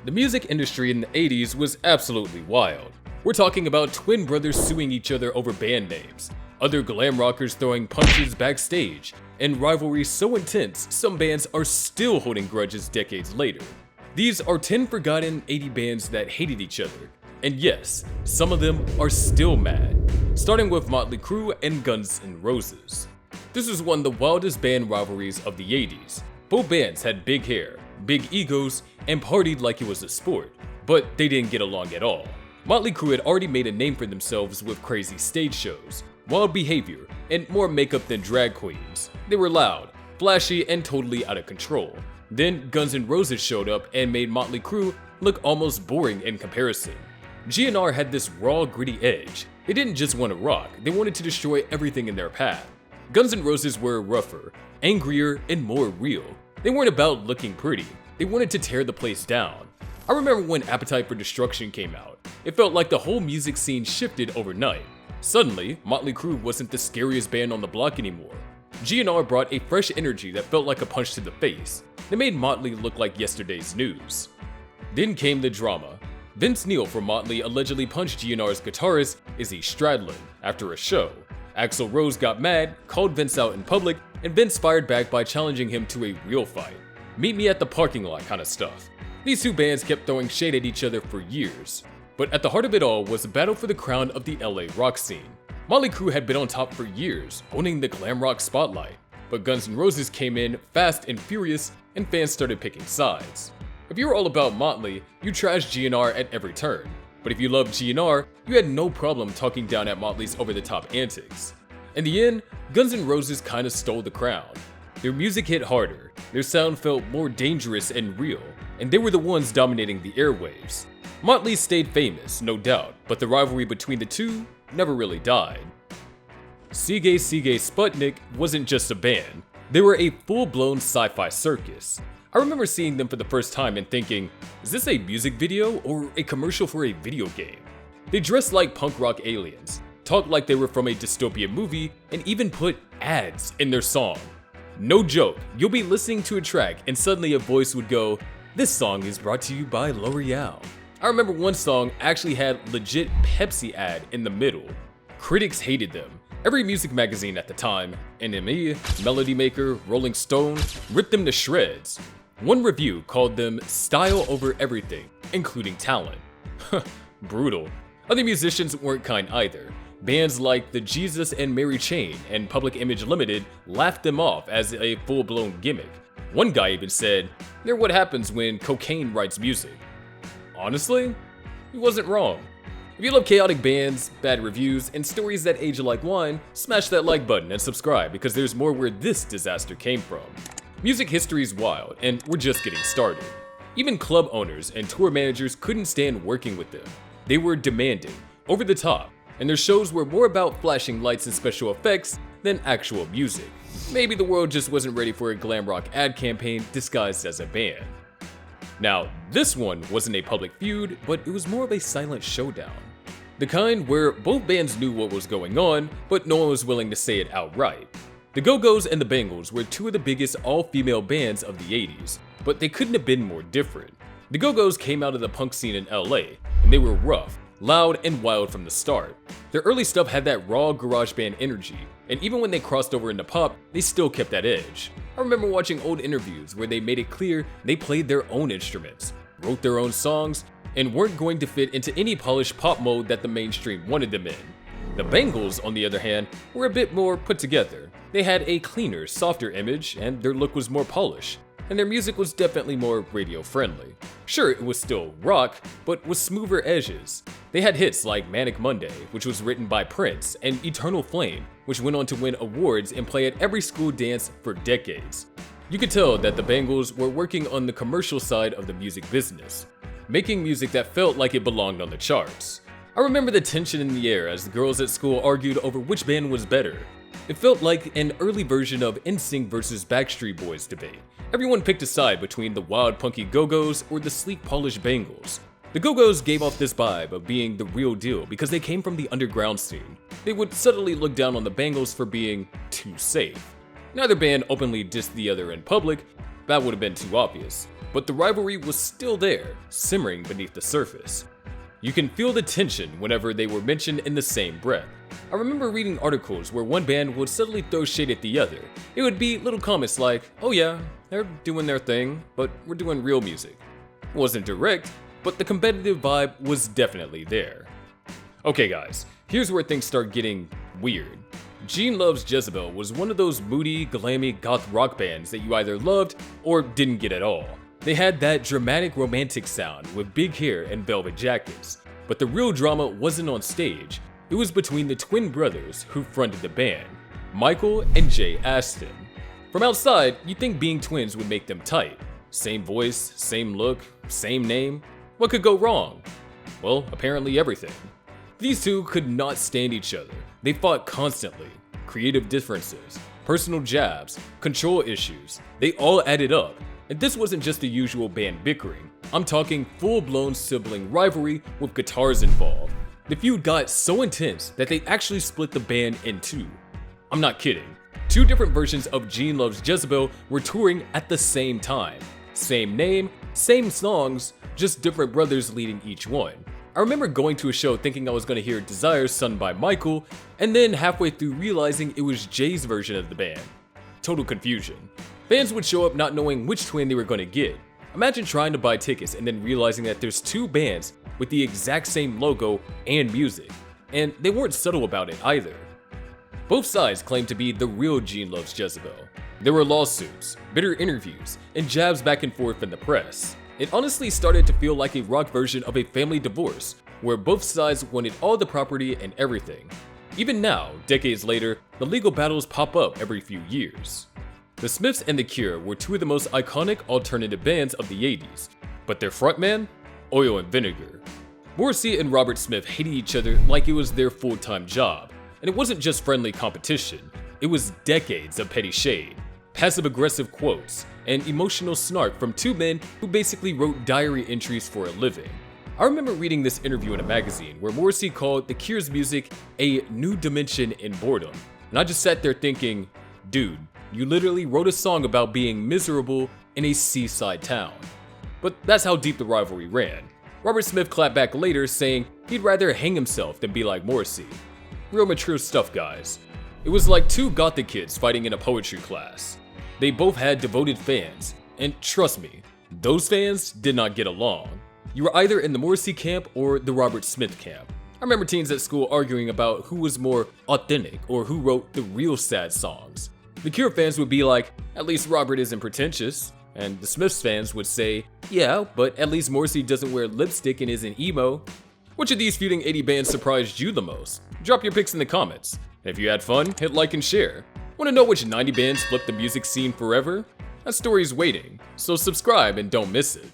The music industry in the 80s was absolutely wild. We're talking about twin brothers suing each other over band names, other glam rockers throwing punches backstage, and rivalries so intense some bands are still holding grudges decades later. These are 10 forgotten 80 bands that hated each other, and yes, some of them are still mad, starting with Mötley Crüe and Guns N' Roses. This was one of the wildest band rivalries of the 80s. Both bands had big hair, big egos, and partied like it was a sport, but they didn't get along at all. Mötley Crüe had already made a name for themselves with crazy stage shows, wild behavior, and more makeup than drag queens. They were loud, flashy, and totally out of control. Then Guns N' Roses showed up and made Mötley Crüe look almost boring in comparison. GNR had this raw, gritty edge. They didn't just want to rock, they wanted to destroy everything in their path. Guns N' Roses were rougher, angrier, and more real. They weren't about looking pretty, they wanted to tear the place down. I remember when Appetite for Destruction came out. It felt like the whole music scene shifted overnight. Suddenly, Mötley Crüe wasn't the scariest band on the block anymore. GNR brought a fresh energy that felt like a punch to the face. They made Mötley look like yesterday's news. Then came the drama. Vince Neil from Mötley allegedly punched GNR's guitarist, Izzy Stradlin, after a show. Axl Rose got mad, called Vince out in public, and Vince fired back by challenging him to a real fight. Meet me at the parking lot kind of stuff. These two bands kept throwing shade at each other for years. But at the heart of it all was a battle for the crown of the LA rock scene. Mötley Crüe had been on top for years, owning the glam rock spotlight. But Guns N' Roses came in fast and furious, and fans started picking sides. If you were all about Mötley, you trashed GNR at every turn. But if you loved GNR, you had no problem talking down at Mötley's over-the-top antics. In the end, Guns N' Roses kinda stole the crown. Their music hit harder, their sound felt more dangerous and real, and they were the ones dominating the airwaves. Mötley stayed famous, no doubt, but the rivalry between the two never really died. Sigue Sigue Sputnik wasn't just a band, they were a full-blown sci-fi circus. I remember seeing them for the first time and thinking, is this a music video or a commercial for a video game? They dressed like punk rock aliens, talked like they were from a dystopian movie, and even put ads in their song. No joke, you'll be listening to a track and suddenly a voice would go, "This song is brought to you by L'Oreal." I remember one song actually had legit Pepsi ad in the middle. Critics hated them. Every music magazine at the time, NME, Melody Maker, Rolling Stone, ripped them to shreds. One review called them style over everything, including talent. Brutal. Other musicians weren't kind either. Bands like the Jesus and Mary Chain and Public Image Limited laughed them off as a full-blown gimmick. One guy even said, "They're what happens when cocaine writes music." Honestly, he wasn't wrong. If you love chaotic bands, bad reviews, and stories that age like wine, smash that like button and subscribe because there's more where this disaster came from. Music history is wild, and we're just getting started. Even club owners and tour managers couldn't stand working with them. They were demanding, over the top, and their shows were more about flashing lights and special effects than actual music. Maybe the world just wasn't ready for a glam rock ad campaign disguised as a band. Now, this one wasn't a public feud, but it was more of a silent showdown. The kind where both bands knew what was going on, but no one was willing to say it outright. The Go-Go's and the Bangles were two of the biggest all-female bands of the 80s, but they couldn't have been more different. The Go-Go's came out of the punk scene in LA, and they were rough, loud, and wild from the start. Their early stuff had that raw garage band energy, and even when they crossed over into pop, they still kept that edge. I remember watching old interviews where they made it clear they played their own instruments, wrote their own songs, and weren't going to fit into any polished pop mode that the mainstream wanted them in. The Bangles, on the other hand, were a bit more put together. They had a cleaner, softer image, and their look was more polished, and their music was definitely more radio-friendly. Sure, it was still rock, but with smoother edges. They had hits like Manic Monday, which was written by Prince, and Eternal Flame, which went on to win awards and play at every school dance for decades. You could tell that the Bangles were working on the commercial side of the music business, making music that felt like it belonged on the charts. I remember the tension in the air as the girls at school argued over which band was better. It felt like an early version of NSYNC versus Backstreet Boys debate. Everyone picked a side between the wild punky Go-Go's or the sleek polished Bangles. The Go-Go's gave off this vibe of being the real deal because they came from the underground scene. They would subtly look down on the Bangles for being too safe. Neither band openly dissed the other in public, that would have been too obvious. but the rivalry was still there, simmering beneath the surface. You can feel the tension whenever they were mentioned in the same breath. I remember reading articles where one band would suddenly throw shade at the other. It would be little comments like, "Oh yeah, they're doing their thing, but we're doing real music." It wasn't direct, but the competitive vibe was definitely there. Okay guys, here's where things start getting weird. Gene Loves Jezebel was one of those moody, glammy goth rock bands that you either loved or didn't get at all. They had that dramatic romantic sound with big hair and velvet jackets. But the real drama wasn't on stage, it was between the twin brothers who fronted the band, Michael and Jay Aston. From outside, you'd think being twins would make them tight. Same voice, same look, same name. What could go wrong? Well, apparently everything. These two could not stand each other. They fought constantly. Creative differences, personal jabs, control issues, they all added up. And this wasn't just the usual band bickering. I'm talking full-blown sibling rivalry with guitars involved. The feud got so intense that they actually split the band in two. I'm not kidding. Two different versions of Gene Loves Jezebel were touring at the same time. Same name, same songs, just different brothers leading each one. I remember going to a show thinking I was going to hear Desire sung by Michael, and then halfway through realizing it was Jay's version of the band. Total confusion. Fans would show up not knowing which twin they were going to get. Imagine trying to buy tickets and then realizing that there's two bands with the exact same logo and music, and they weren't subtle about it either. Both sides claimed to be the real Gene Loves Jezebel. There were lawsuits, bitter interviews, and jabs back and forth in the press. It honestly started to feel like a rock version of a family divorce, where both sides wanted all the property and everything. Even now, decades later, the legal battles pop up every few years. The Smiths and The Cure were two of the most iconic alternative bands of the 80s, but their frontman? Oil and Vinegar. Morrissey and Robert Smith hated each other like it was their full-time job, and it wasn't just friendly competition, it was decades of petty shade, passive-aggressive quotes, and emotional snark from two men who basically wrote diary entries for a living. I remember reading this interview in a magazine where Morrissey called The Cure's music a new dimension in boredom, and I just sat there thinking, dude, you literally wrote a song about being miserable in a seaside town. But that's how deep the rivalry ran. Robert Smith clapped back later saying he'd rather hang himself than be like Morrissey. Real mature stuff, guys. It was like two gothic kids fighting in a poetry class. They both had devoted fans, and trust me, those fans did not get along. You were either in the Morrissey camp or the Robert Smith camp. I remember teens at school arguing about who was more authentic or who wrote the real sad songs. The Cure fans would be like, at least Robert isn't pretentious. And the Smiths fans would say, yeah, but at least Morrissey doesn't wear lipstick and isn't emo. Which of these feuding 80 bands surprised you the most? Drop your picks in the comments. And if you had fun, hit like and share. Want to know which 90 bands flipped the music scene forever? That story's waiting, so subscribe and don't miss it.